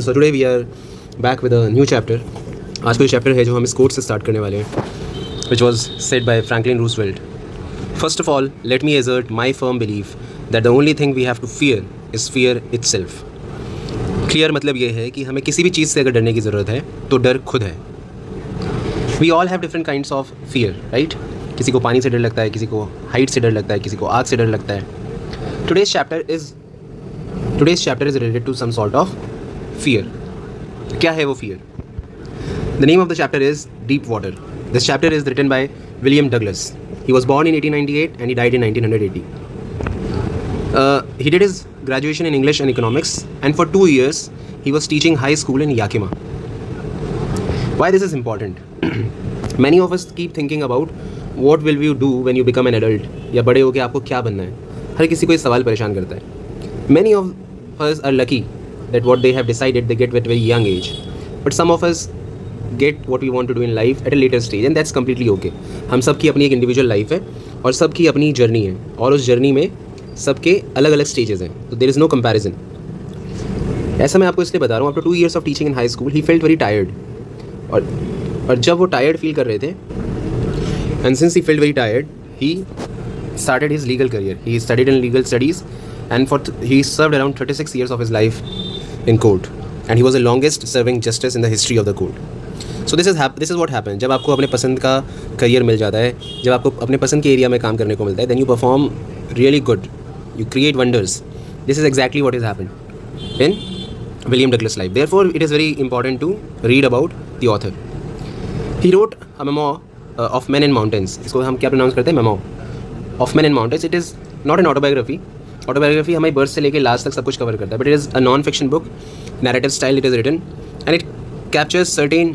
So today we are back with a new chapter. आज कोई chapter है जो हम इस कोट से स्टार्ट करने वाले हैं, which was said by Franklin Roosevelt. First of all, let me assert my firm belief that the only thing we have to fear is fear itself. Clear मतलब ये है कि हमें किसी भी चीज़ से अगर डरने की ज़रूरत है तो डर खुद है. We all have different kinds of fear, right? किसी को पानी से डर लगता है, किसी को हाइट से डर लगता है, किसी को आग से डर लगता है. Today's chapter is related to some sort of fear. क्या है वो fear? The name of the chapter is Deep Water. This chapter is written by William Douglas. He was born in 1898 and he died in 1980. He did his graduation in English and Economics, and for 2 years he was teaching high school in Yakima. Why this is important? Many of us keep thinking about what will you do when you become an adult, या बड़े होके आपको क्या बनना है. हर किसी को ये सवाल परेशान करता है. Many of us are lucky that what they have decided they get at a very young age, but some of us get what we want to do in life at a later stage, and that's completely okay. हम सबकी अपनी एक individual life है और सबकी अपनी journey है, और उस जर्नी में सबके अलग अलग स्टेजेस हैं, तो देयर इज़ नो कंपैरिजन. ऐसा मैं आपको इसलिए बता रहा हूँ. After 2 years of teaching in high school he felt very tired, और जब वो टायर्ड फील कर रहे थे, and since he felt very tired, he started his legal career. He studied in legal studies, and he served around 36 years of his life in court, and he was the longest serving justice in the history of the court. So this is what happens. जब आपको अपने पसंद का career मिल जाता है, जब आपको अपने पसंद के एरिया में काम करने को मिलता है, then you perform really good. You create wonders. This is exactly what has happened in William Douglas' life. Therefore, it is very important to read about the author. He wrote a memoir of Men and Mountains. इसको हम क्या pronounce करते हैं? Memoir of Men and Mountains. It is not an autobiography. Autobiography हमारी birth से लेके last तक सब कुछ कवर करता है, but it is a non-fiction book, narrative style it is written, and it captures certain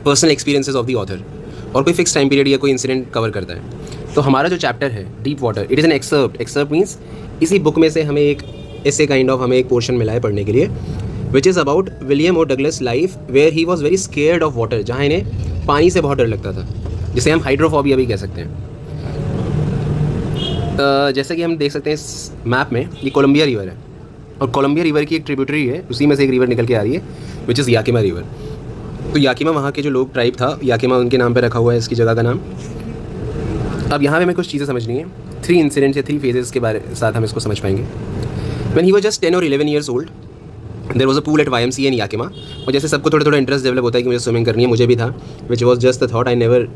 personal experiences of the author. और कोई फिक्स टाइम पीरियड या कोई इंसिडेंट कवर करता है. तो हमारा जो चैप्टर है deep water, it is an excerpt. Excerpt means इसी बुक में से हमें एक ऐसे काइंड ऑफ हमें एक पोर्शन मिला है पढ़ने के लिए, विच इज़ अबाउट विलियम और Douglas life, where he was very scared of water. जहाँ इन्हें पानी से बहुत डर लगता था, जिसे हम हाइड्रोफोबिया भी कह सकते हैं. जैसे कि हम देख सकते हैं इस मैप में, ये कोलंबिया रिवर है, और कोलंबिया रिवर की एक ट्रिब्यूटरी है, उसी में से एक रिवर निकल के आ रही है, विच इज़ याकिमा रिवर. तो याकिमा वहाँ के जो लोग ट्राइब था, याकिमा उनके नाम पे रखा हुआ है इसकी जगह का नाम. अब यहाँ पे हमें कुछ चीज़ें समझनी है. 3 इंसिडेंट्स या 3 फेजेस के बारे साथ हम इसको समझ पाएंगे. When he was just 10 or 11 years old, there was a pool at YMCA in Yakima. और जैसे सबको थोड़ा थोड़ा इंटरेस्ट डेवलप होता है कि मुझे स्विमिंग करनी है, मुझे भी था, which was just the thought. I never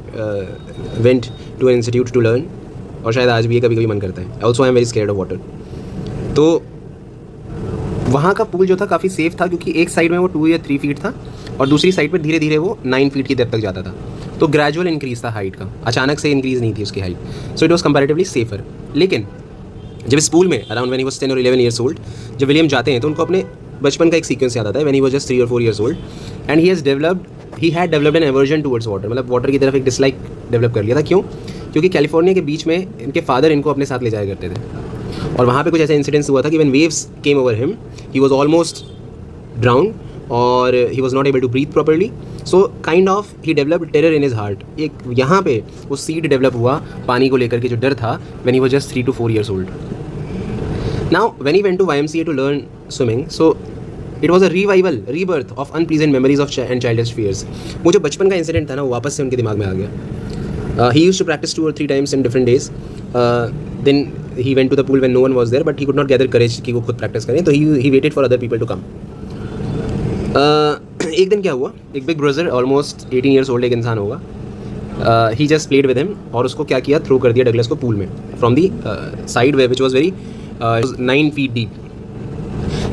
went to an institute to learn, और शायद आज भी ये कभी कभी मन करता है. Also I am very scared of water. तो वहाँ का पूल जो था काफ़ी सेफ था, क्योंकि एक साइड में वो 2 या 3 फीट था, और दूसरी साइड पर धीरे धीरे वो 9 फीट की डेप्थ तक जाता था. तो ग्रेजुअल इंक्रीज़ था हाइट का, अचानक से इंक्रीज़ नहीं थी उसकी height. So it was comparatively safer. लेकिन जब इस पूल में around when he was 10 or 11 years old, जब विलियम जाते हैं तो उनको अपने बचपन का एक सीक्वेंस याद आता है. When he was just 3 or 4 years old, and he had developed N aversion towards water. मतलब वाटर की तरफ एक डिसलाइक डेवलप कर लिया था. क्यों? क्योंकि कैलिफोर्निया के बीच में इनके फादर इनको अपने साथ ले जाया करते थे, और वहाँ पे कुछ ऐसा इंसिडेंट्स हुआ था कि when waves came over him, he was almost drown, और he was not able to breathe properly. So kind of he developed terror in his heart. एक यहाँ पे वो सीड डेवलप हुआ पानी को लेकर के, जो डर था, when he was just 3 to 4 years old. Now when he went to YMCA to learn swimming, so it was a rebirth of unpleasant memories of and childish fears. वो जो बचपन का इंसिडेंट था ना, वो वापस से उनके दिमाग में आ गया. He used to practice 2 or 3 times in different days. Then he went to the pool when no one was there, but he could not gather courage कि वो खुद प्रैक्टिस करें, तो he waited for other people to come. एक दिन क्या हुआ, एक big brother almost 18 years old एक इंसान होगा, he just played with him, और उसको क्या किया, थ्रो कर दिया डगलस को पूल में from the side way, which was very 9 feet deep.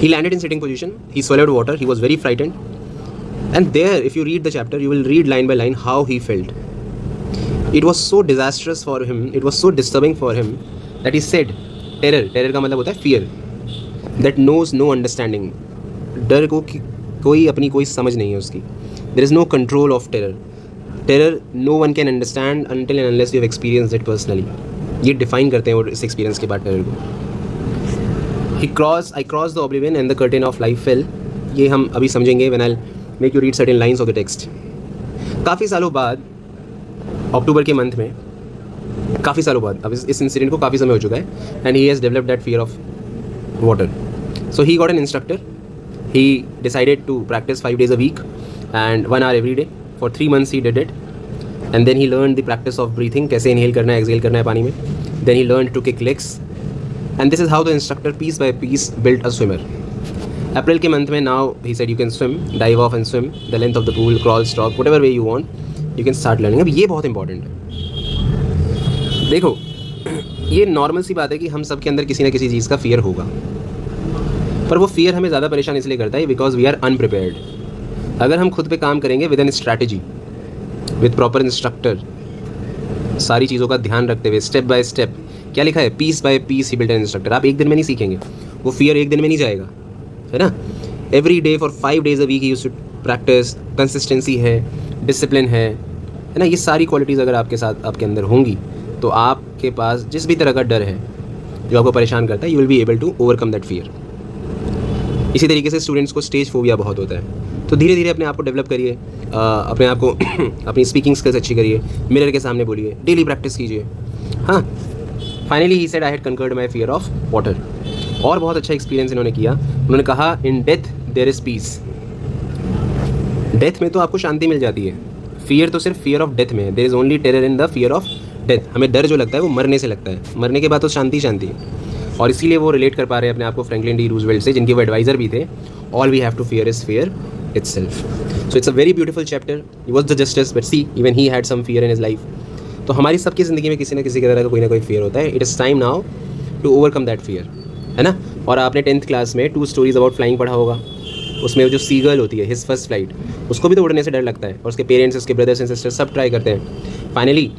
He landed in sitting position, he swallowed water, he was very frightened, and there if you read the chapter you will read line by line how he felt. It was so disastrous for him, it was so disturbing for him that he said, terror का मतलब होता है fear, that knows no understanding. डर को कोई अपनी कोई समझ नहीं है उसकी. There is no control of terror. Terror no one can understand until and unless you have experienced it personally. ये define करते हैं वो इस experience के बाद terror को. I crossed the oblivion and the curtain of life fell. ये हम अभी समझेंगे when I'll make you read certain lines of the text. काफ़ी सालों बाद, अक्टूबर के मंथ में, काफ़ी सालों बाद, अब इस इंसिडेंट को काफ़ी समय हो चुका है, and he has developed that fear of water. So he got an instructor. He decided to practice 5 days a week and 1 hour every day. For 3 months he did it. And then he learned the practice of breathing, कैसे inhale करना है, exhale करना है पानी में. Then he learned to kick legs. And this is how the instructor piece by piece built a swimmer. April के month में now he said you can swim, dive off and swim the length of the pool, crawl, stalk, whatever way you want, you can start learning. अब ये बहुत important है. देखो, ये normal सी बात है कि हम सब के अंदर किसी ना किसी चीज़ का फियर होगा, पर वो फियर हमें ज़्यादा परेशान इसलिए करता है बिकॉज वी आर अनप्रिपेयर्ड. अगर हम खुद पे काम करेंगे with an strategy, with proper instructor, सारी चीज़ों का ध्यान रखते हुए स्टेप बाय स्टेप, क्या लिखा है, piece by piece he build an instructor. आप एक दिन में नहीं सीखेंगे, वो फियर एक दिन में नहीं जाएगा, है ना. Every day for 5 days a week you should practice. Consistency है, डिसिप्लिन है ना. ये सारी क्वालिटीज़ अगर आपके साथ आपके अंदर होंगी तो आपके पास जिस भी तरह का डर है जो आपको परेशान करता है, you will be able to overcome that fear. इसी तरीके से स्टूडेंट्स को स्टेज फोबिया बहुत होता है, तो धीरे धीरे अपने आप को डेवलप करिए, अपने आप को अपनी स्पीकिंग स्किल्स अच्छी करिए, मिरर के सामने बोलिए, डेली प्रैक्टिस कीजिए. हाँ, finally he said I had conquered my fear of water. और बहुत अच्छा एक्सपीरियंस इन्होंने किया. उन्होंने कहा in death there is peace. डेथ में तो आपको शांति मिल जाती है, फियर तो सिर्फ फियर ऑफ डेथ में है. There is only terror in the fear of death. हमें डर जो लगता है वो मरने से लगता है, मरने के बाद तो शांति शांति है. और इसीलिए वो रिलेट कर पा रहे हैं अपने आप को फ्रैंकलिन डी रूजवेल्ट से, जिनके वो एडवाइज़र भी थे. All we have to fear is fear itself. So it's a very beautiful chapter. He was the justice, but see, even he had some fear in his life. तो हमारी सबकी ज़िंदगी में किसी न किसी तरह का कोई ना कोई fear होता है. It is time now to overcome that fear, है ना. और आपने 10th क्लास में 2 stories about flying पढ़ा होगा. उसमें जो सी गर्ल होती है, his first flight, उसको भी तो उड़ने से डर लगता है, और उसके पेरेंट्स, उसके ब्रदर्स एंड सिस्टर्स सब ट्राई करते हैं. Finally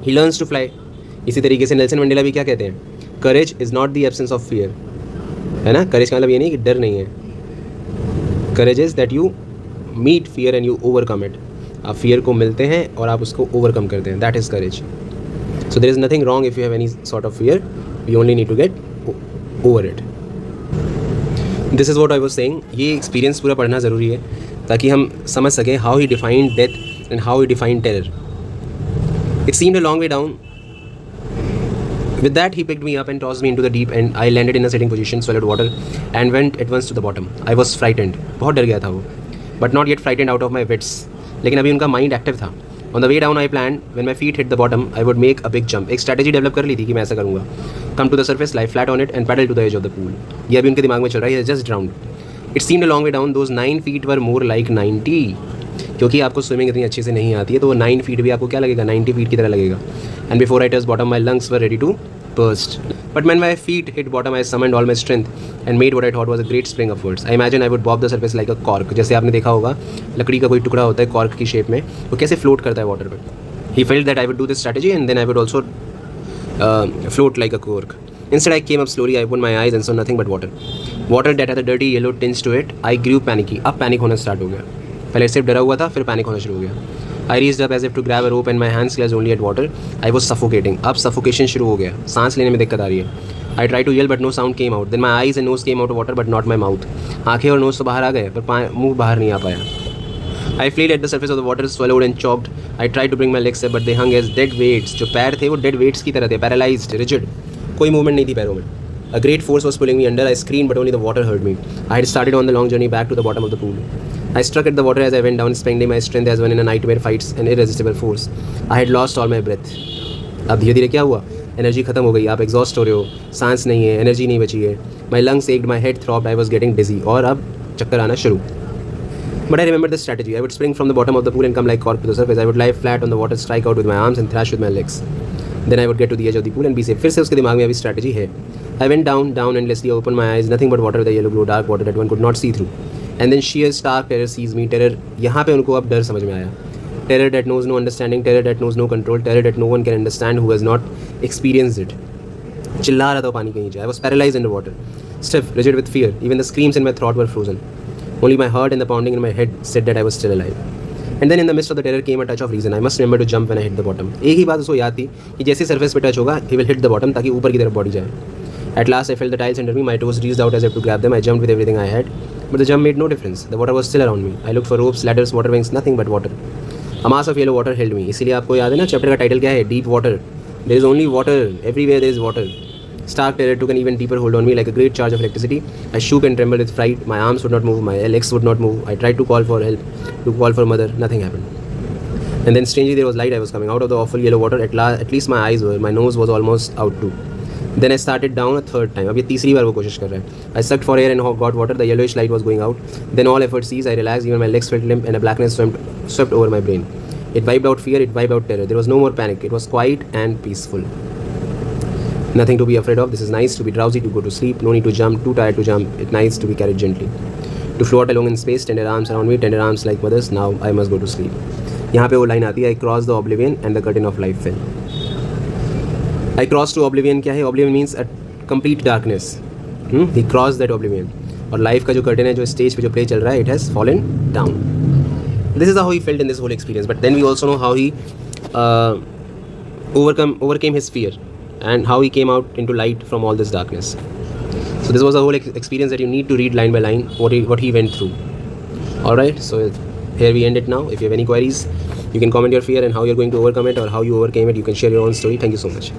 he learns to fly. इसी तरीके से नेल्सन मंडेला भी क्या कहते हैं, courage is not the absence of fear, है ना. करेज का मतलब ये नहीं कि डर नहीं है. Courage is that you meet fear and you overcome it. आप फियर को मिलते हैं और आप उसको ओवरकम करते हैं. That is courage. So there is nothing wrong if you have any sort of fear. You only need to get over it. This is what I was saying. ये एक्सपीरियंस पूरा पढ़ना ज़रूरी है ताकि हम समझ सकें how he defined death and how he defined terror. It seemed a long way down. With that, he picked me up and tossed me into the deep and I landed in a sitting position, swallowed water and went at once to the bottom. I was frightened. बहुत डर गया था वो, but not yet frightened out of my wits. लेकिन अभी उनका mind active था. On the way down, I planned when my feet hit the bottom, I would make a big jump. एक स्ट्रैटेजी डेवलप कर ली थी कि मैं ऐसा करूँगा. Come to the surface, lie flat on it and paddle to the edge of the pool. ये अभी उनके दिमाग में चल रहा है. He just drowned. It seemed a long way down. Those 9 feet were more like 90. क्योंकि आपको स्विमिंग इतनी अच्छे से नहीं आती है, तो वो 9 feet भी आपको क्या लगेगा, 90 feet की तरह लगेगा. And before I touched bottom, my lungs were ready to burst. But when my feet hit bottom, I summoned all my strength and made what I thought was a great spring upwards. I imagine I would bob the surface like a cork. जैसे आपने देखा होगा लकड़ी का कोई टुकड़ा होता है कॉर्क की शेप में, वो कैसे फ्लोट करता है वाटर पे. He felt that I would do this strategy and then I would also float like a cork. Instead, I came up slowly. I opened my eyes and saw nothing but water. Water that had a dirty yellow tinge to it. I grew panicky. अब panic होना start हो गया. पहले सिर्फ डरा हुआ था, फिर पैनिक होना शुरू हो गया. I reached up as if to grab a rope and my hands clutched only at water. I was suffocating. अब suffocation शुरू हो गया, सांस लेने में दिक्कत आ रही है. I tried to yell but no sound came out. Then my eyes and nose came out of water but not my mouth. आँखें और नोज़ तो बाहर आ गए पर मुंह बाहर नहीं आ पाया. I flailed at the surface of the water, swallowed and choked. I tried to bring my legs up but they hung as dead weights. जो पैर थे वो dead weights की तरह थे, paralyzed, rigid. कोई movement नहीं थी पैरों में. A great force was pulling me under. I screamed but only the water heard me. I had started on the long journey back to the bottom of the pool. I struck at the water as I went down, spending my strength as one in a nightmare fights an irresistible force. I had lost all my breath. अब धीरे धीरे क्या हुआ, energy खत्म हो गई, आप exhaust हो रहे हो, सांस नहीं है, एनर्जी नहीं बची है. My lungs ached, my head throbbed, I was getting dizzy. और अब चक्कर आना शुरू. But I remembered the strategy. I would spring from the bottom of the pool and come like cork to the surface. I would lie flat on the water, strike out with my arms and thrash with my legs. Then I would get to the edge of the pool and be safe. फिर से उसके दिमाग में अभी strategy है. I went down endlessly, opened my eyes, nothing but water with a yellow glow, dark water that one could not see through. And then sheer stark terror seized me. Terror, यहाँ पे उनको अब डर समझ में आया. Terror that knows no understanding, terror that knows no control, terror that no one can understand who has not experienced it. चिल्ला रहा था पानी के नीचे. I was paralyzed in the water, stiff, rigid with fear. Even the screams in my throat were frozen. Only my heart and the pounding in my head said that I was still alive. And then in the midst of the terror came a touch of reason. I must remember to jump when I hit the bottom. एक ही बात उसको याद थी कि जैसे surface पे touch होगा, he will hit the bottom ताकि ऊपर की तरफ बॉडी जाए. At last I felt the tiles under me. My toes reached out as if to grab them. I jumped with everything I had. But the jump made no difference. The water was still around me. I looked for ropes, ladders, water wings, nothing but water. A mass of yellow water held me. इसीलिए आपको याद है ना chapter का title क्या है, deep water. There is only water. Everywhere there is water. Stark terror took an even deeper hold on me, like a great charge of electricity. I shook and trembled with fright. My arms would not move, my legs would not move. I tried to call for help, to call for mother. Nothing happened. And then strangely there was light. I was coming out of the awful yellow water. At least my eyes were. My nose was almost out too. Then I started down a third time. अब ये तीसरी बार वो कोशिश कर रहा है. I sucked for air and got water. The yellowish light was going out. Then all effort ceased. I relaxed. Even my legs felt limp and a blackness swept over my brain. It wiped out fear. It wiped out terror. There was no more panic. It was quiet and peaceful. Nothing to be afraid of. This is nice to be drowsy, to go to sleep. No need to jump. Too tired to jump. It's nice to be carried gently. To float along in space. Tender arms around me. Tender arms like mothers. Now I must go to sleep. यहाँ पे वो line आती है. I crossed the oblivion and the curtain of life fell. I crossed to oblivion. क्या है? Oblivion means a complete darkness. He crossed that oblivion. और life का जो कर्टन है, जो स्टेज पे जो प्ले चल रहा है, it has fallen down. This is how he felt in this whole experience. But then we also know how he overcame his fear and how he came out into light from all this darkness. So this was a whole experience that you need to read line by line what he went through. Alright, so here we end it now. If you have any queries, you can comment your fear and how you're going to overcome it or how you overcame it. You can share your own story. Thank you so much.